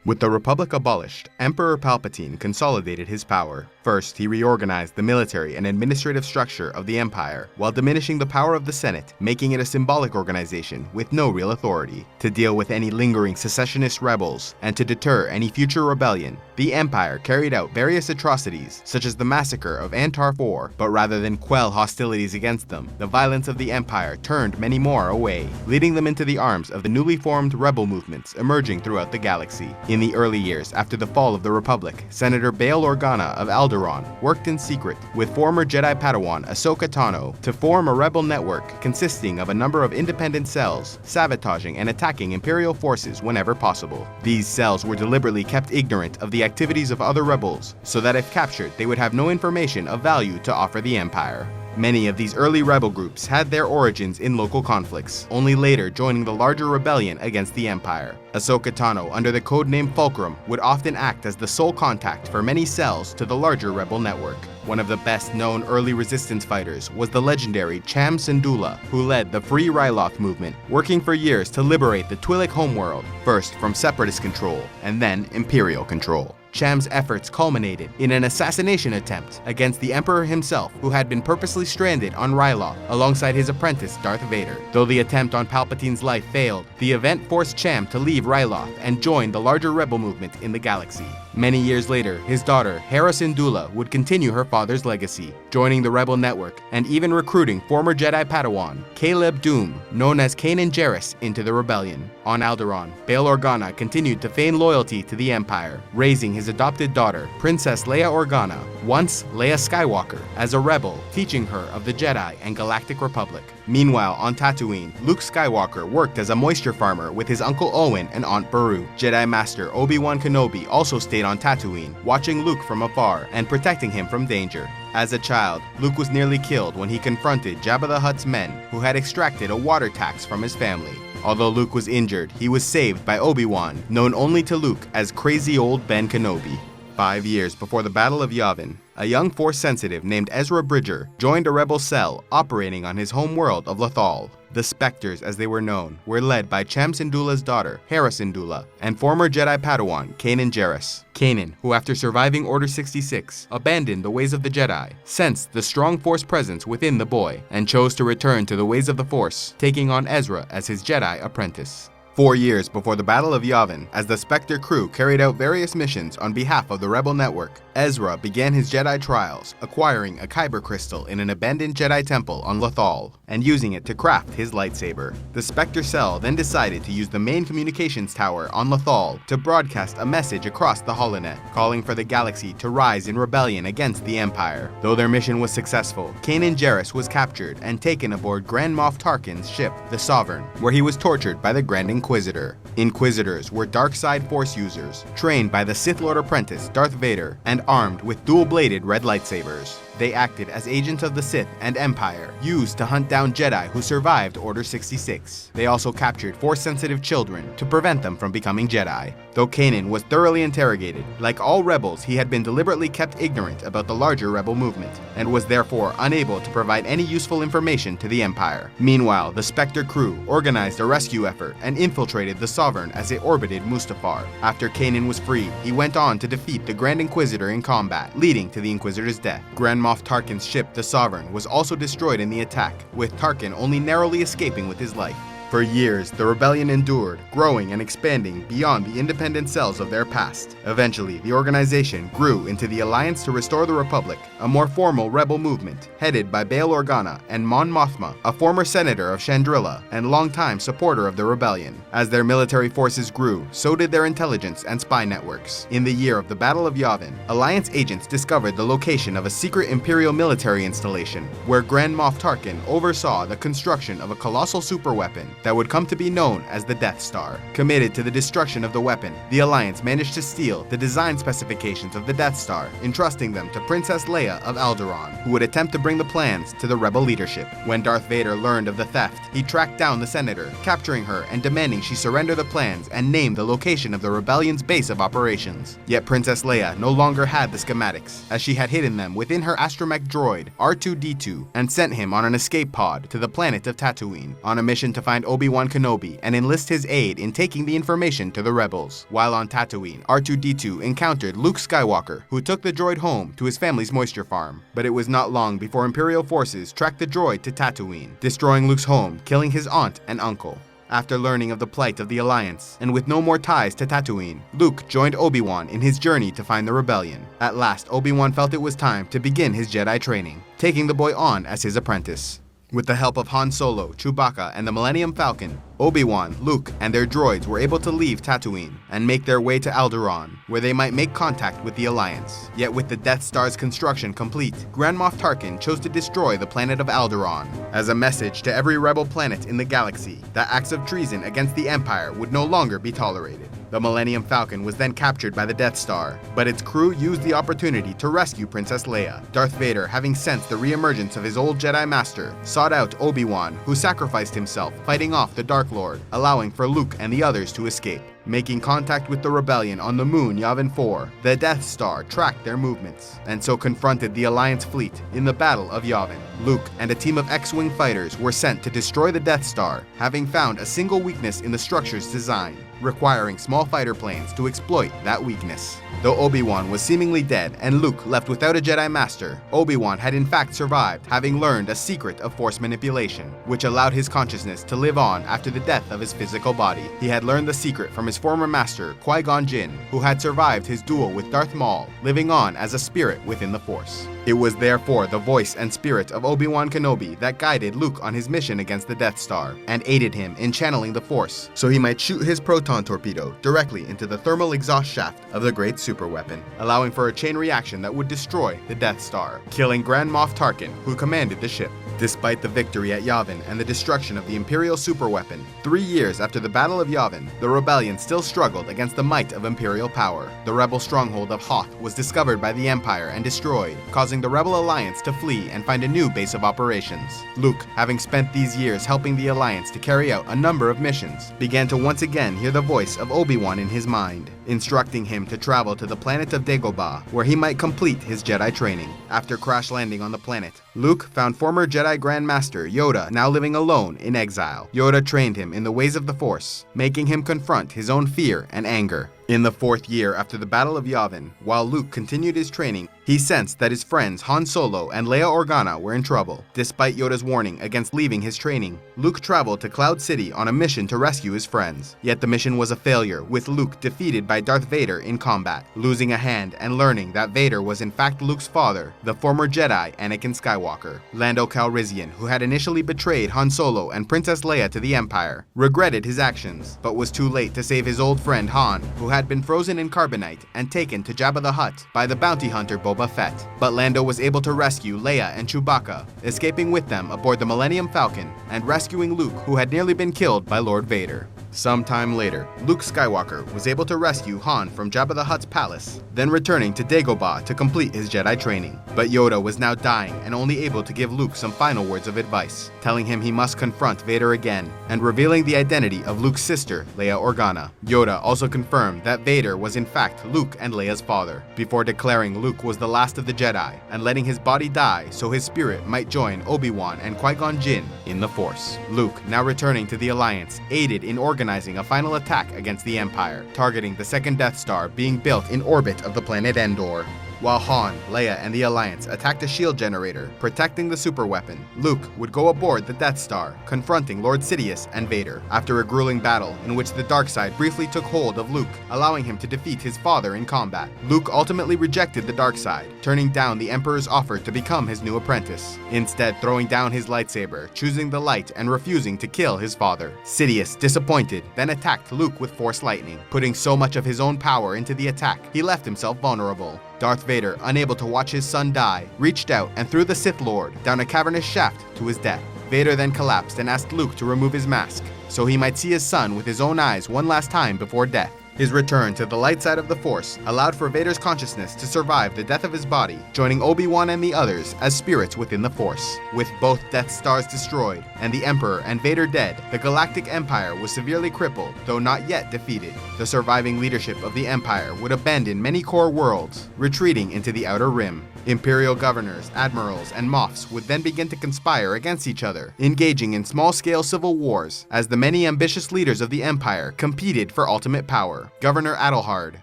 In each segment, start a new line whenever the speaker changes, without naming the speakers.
With the Republic abolished, Emperor Palpatine consolidated his power. First, he reorganized the military and administrative structure of the Empire, while diminishing the power of the Senate, making it a symbolic organization with no real authority. To deal with any lingering secessionist rebels, and to deter any future rebellion, the Empire carried out various atrocities, such as the massacre of Antar IV, but rather than quell hostilities against them, the violence of the Empire turned many more away, leading them into the arms of the newly formed rebel movements emerging throughout the galaxy. In the early years after the fall of the Republic, Senator Bail Organa of Alderaan worked in secret with former Jedi Padawan Ahsoka Tano to form a rebel network consisting of a number of independent cells, sabotaging and attacking Imperial forces whenever possible. These cells were deliberately kept ignorant of the activities of other rebels, so that if captured, they would have no information of value to offer the Empire. Many of these early rebel groups had their origins in local conflicts, only later joining the larger rebellion against the Empire. Ahsoka Tano, under the codename Fulcrum, would often act as the sole contact for many cells to the larger rebel network. One of the best-known early resistance fighters was the legendary Cham Syndulla, who led the Free Ryloth movement, working for years to liberate the Twi'lek homeworld, first from Separatist control, and then Imperial control. Cham's efforts culminated in an assassination attempt against the Emperor himself, who had been purposely stranded on Ryloth alongside his apprentice Darth Vader. Though the attempt on Palpatine's life failed, the event forced Cham to leave Ryloth and join the larger rebel movement in the galaxy. Many years later, his daughter, Hera Syndulla, would continue her father's legacy, joining the rebel network and even recruiting former Jedi Padawan Caleb Dume, known as Kanan Jarrus, into the rebellion. On Alderaan, Bail Organa continued to feign loyalty to the Empire, raising his adopted daughter, Princess Leia Organa, once Leia Skywalker, as a rebel, teaching her of the Jedi and Galactic Republic. Meanwhile, on Tatooine, Luke Skywalker worked as a moisture farmer with his Uncle Owen and Aunt Beru. Jedi Master Obi-Wan Kenobi also stayed on Tatooine, watching Luke from afar and protecting him from danger. As a child, Luke was nearly killed when he confronted Jabba the Hutt's men, who had extracted a water tax from his family. Although Luke was injured, he was saved by Obi-Wan, known only to Luke as Crazy Old Ben Kenobi. 5 years before the Battle of Yavin, a young Force-sensitive named Ezra Bridger joined a rebel cell operating on his home world of Lothal. The Spectres, as they were known, were led by Cham Syndulla's daughter, Hera Syndulla, and former Jedi Padawan Kanan Jarrus. Kanan, who after surviving Order 66, abandoned the ways of the Jedi, sensed the strong Force presence within the boy, and chose to return to the ways of the Force, taking on Ezra as his Jedi apprentice. 4 years before the Battle of Yavin, as the Spectre crew carried out various missions on behalf of the Rebel Network, Ezra began his Jedi trials, acquiring a Kyber crystal in an abandoned Jedi temple on Lothal, and using it to craft his lightsaber. The Spectre cell then decided to use the main communications tower on Lothal to broadcast a message across the holonet, calling for the galaxy to rise in rebellion against the Empire. Though their mission was successful, Kanan Jarrus was captured and taken aboard Grand Moff Tarkin's ship, the Sovereign, where he was tortured by the Grand Inquisitor. Inquisitors were dark side Force users, trained by the Sith Lord apprentice Darth Vader and armed with dual-bladed red lightsabers. They acted as agents of the Sith and Empire, used to hunt down Jedi who survived Order 66. They also captured Force-sensitive children to prevent them from becoming Jedi. Though Kanan was thoroughly interrogated, like all rebels, he had been deliberately kept ignorant about the larger rebel movement, and was therefore unable to provide any useful information to the Empire. Meanwhile, the Spectre crew organized a rescue effort and infiltrated the Sovereign as it orbited Mustafar. After Kanan was freed, he went on to defeat the Grand Inquisitor in combat, leading to the Inquisitor's death. Grand Moff Tarkin's ship, the Sovereign, was also destroyed in the attack, with Tarkin only narrowly escaping with his life. For years, the rebellion endured, growing and expanding beyond the independent cells of their past. Eventually, the organization grew into the Alliance to Restore the Republic, a more formal rebel movement, headed by Bail Organa and Mon Mothma, a former senator of Chandrila and longtime supporter of the rebellion. As their military forces grew, so did their intelligence and spy networks. In the year of the Battle of Yavin, Alliance agents discovered the location of a secret Imperial military installation, where Grand Moff Tarkin oversaw the construction of a colossal superweapon that would come to be known as the Death Star. Committed to the destruction of the weapon, the Alliance managed to steal the design specifications of the Death Star, entrusting them to Princess Leia of Alderaan, who would attempt to bring the plans to the rebel leadership. When Darth Vader learned of the theft, he tracked down the senator, capturing her and demanding she surrender the plans and name the location of the rebellion's base of operations. Yet Princess Leia no longer had the schematics, as she had hidden them within her astromech droid, R2-D2, and sent him on an escape pod to the planet of Tatooine. On a mission to find Obi-Wan Kenobi and enlist his aid in taking the information to the rebels. While on Tatooine, R2-D2 encountered Luke Skywalker, who took the droid home to his family's moisture farm. But it was not long before Imperial forces tracked the droid to Tatooine, destroying Luke's home, killing his aunt and uncle. After learning of the plight of the Alliance, and with no more ties to Tatooine, Luke joined Obi-Wan in his journey to find the rebellion. At last, Obi-Wan felt it was time to begin his Jedi training, taking the boy on as his apprentice. With the help of Han Solo, Chewbacca, and the Millennium Falcon, Obi-Wan, Luke, and their droids were able to leave Tatooine and make their way to Alderaan, where they might make contact with the Alliance. Yet with the Death Star's construction complete, Grand Moff Tarkin chose to destroy the planet of Alderaan, as a message to every rebel planet in the galaxy that acts of treason against the Empire would no longer be tolerated. The Millennium Falcon was then captured by the Death Star, but its crew used the opportunity to rescue Princess Leia. Darth Vader, having sensed the re-emergence of his old Jedi Master, sought out Obi-Wan, who sacrificed himself fighting off the Dark Lord, allowing for Luke and the others to escape. Making contact with the rebellion on the moon Yavin 4, the Death Star tracked their movements, and so confronted the Alliance fleet in the Battle of Yavin. Luke and a team of X-Wing fighters were sent to destroy the Death Star, having found a single weakness in the structure's design, requiring small fighter planes to exploit that weakness. Though Obi-Wan was seemingly dead and Luke left without a Jedi Master, Obi-Wan had in fact survived, having learned a secret of Force manipulation, which allowed his consciousness to live on after the death of his physical body. He had learned the secret from his former master, Qui-Gon Jinn, who had survived his duel with Darth Maul, living on as a spirit within the Force. It was therefore the voice and spirit of Obi-Wan Kenobi that guided Luke on his mission against the Death Star, and aided him in channeling the Force, so he might shoot his proton torpedo directly into the thermal exhaust shaft of the great superweapon, allowing for a chain reaction that would destroy the Death Star, killing Grand Moff Tarkin, who commanded the ship. Despite the victory at Yavin and the destruction of the Imperial superweapon, 3 years after the Battle of Yavin, the rebellion still struggled against the might of Imperial power. The rebel stronghold of Hoth was discovered by the Empire and destroyed, causing the Rebel Alliance to flee and find a new base of operations. Luke, having spent these years helping the Alliance to carry out a number of missions, began to once again hear the voice of Obi-Wan in his mind, instructing him to travel to the planet of Dagobah, where he might complete his Jedi training. After crash landing on the planet, Luke found former Jedi Grand Master Yoda now living alone in exile. Yoda trained him in the ways of the Force, making him confront his own fear and anger. In the 4th year after the Battle of Yavin, while Luke continued his training, he sensed that his friends Han Solo and Leia Organa were in trouble. Despite Yoda's warning against leaving his training, Luke traveled to Cloud City on a mission to rescue his friends. Yet the mission was a failure, with Luke defeated by Darth Vader in combat, losing a hand and learning that Vader was in fact Luke's father, the former Jedi Anakin Skywalker. Lando Calrissian, who had initially betrayed Han Solo and Princess Leia to the Empire, regretted his actions, but was too late to save his old friend Han, who had been frozen in carbonite and taken to Jabba the Hutt by the bounty hunter Boba Fett. But Lando was able to rescue Leia and Chewbacca, escaping with them aboard the Millennium Falcon and rescuing Luke, who had nearly been killed by Lord Vader. Sometime later, Luke Skywalker was able to rescue Han from Jabba the Hutt's palace, then returning to Dagobah to complete his Jedi training. But Yoda was now dying and only able to give Luke some final words of advice, telling him he must confront Vader again, and revealing the identity of Luke's sister, Leia Organa. Yoda also confirmed that Vader was in fact Luke and Leia's father, before declaring Luke was the last of the Jedi, and letting his body die so his spirit might join Obi-Wan and Qui-Gon Jinn in the Force. Luke, now returning to the Alliance, aided in organizing a final attack against the Empire, targeting the second Death Star being built in orbit of the planet Endor. While Han, Leia, and the Alliance attacked a shield generator, protecting the superweapon, Luke would go aboard the Death Star, confronting Lord Sidious and Vader. After a grueling battle in which the dark side briefly took hold of Luke, allowing him to defeat his father in combat, Luke ultimately rejected the dark side, turning down the Emperor's offer to become his new apprentice, instead throwing down his lightsaber, choosing the light and refusing to kill his father. Sidious, disappointed, then attacked Luke with Force lightning. Putting so much of his own power into the attack, he left himself vulnerable. Darth Vader, unable to watch his son die, reached out and threw the Sith Lord down a cavernous shaft to his death. Vader then collapsed and asked Luke to remove his mask, so he might see his son with his own eyes one last time before death. His return to the light side of the Force allowed for Vader's consciousness to survive the death of his body, joining Obi-Wan and the others as spirits within the Force. With both Death Stars destroyed and the Emperor and Vader dead, the Galactic Empire was severely crippled, though not yet defeated. The surviving leadership of the Empire would abandon many core worlds, retreating into the Outer Rim. Imperial governors, admirals, and moffs would then begin to conspire against each other, engaging in small-scale civil wars as the many ambitious leaders of the Empire competed for ultimate power. Governor Adelhard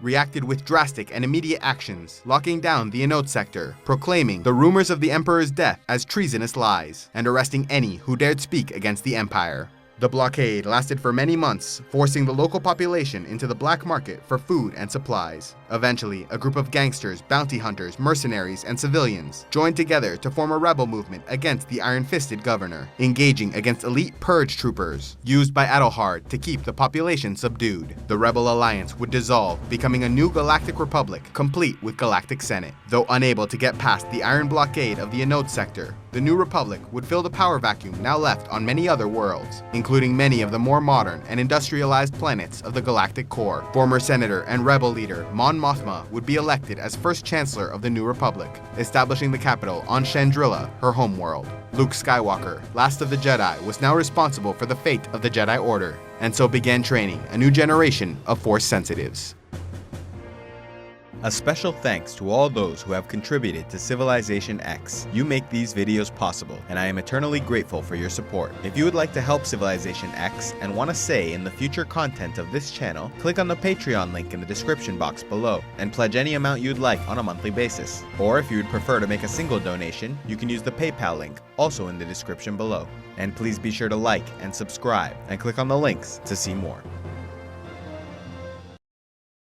reacted with drastic and immediate actions, locking down the Enote sector, proclaiming the rumors of the Emperor's death as treasonous lies, and arresting any who dared speak against the Empire. The blockade lasted for many months, forcing the local population into the black market for food and supplies. Eventually, a group of gangsters, bounty hunters, mercenaries, and civilians joined together to form a rebel movement against the iron-fisted governor, engaging against elite purge troopers used by Adelhard to keep the population subdued. The rebel alliance would dissolve, becoming a new Galactic Republic, complete with Galactic Senate. Though unable to get past the iron blockade of the Enote sector, the new Republic would fill the power vacuum now left on many other worlds, including many of the more modern and industrialized planets of the Galactic Core. Former Senator and rebel leader Mon Mothma would be elected as first Chancellor of the new Republic, establishing the capital on Chandrila, her homeworld. Luke Skywalker, last of the Jedi, was now responsible for the fate of the Jedi Order, and so began training a new generation of Force sensitives. A special thanks to all those who have contributed to Civilization X. You make these videos possible, and I am eternally grateful for your support. If you would like to help Civilization X and want a say in the future content of this channel, click on the Patreon link in the description box below and pledge any amount you'd like on a monthly basis. Or if you would prefer to make a single donation, you can use the PayPal link, also in the description below. And please be sure to like and subscribe and click on the links to see more.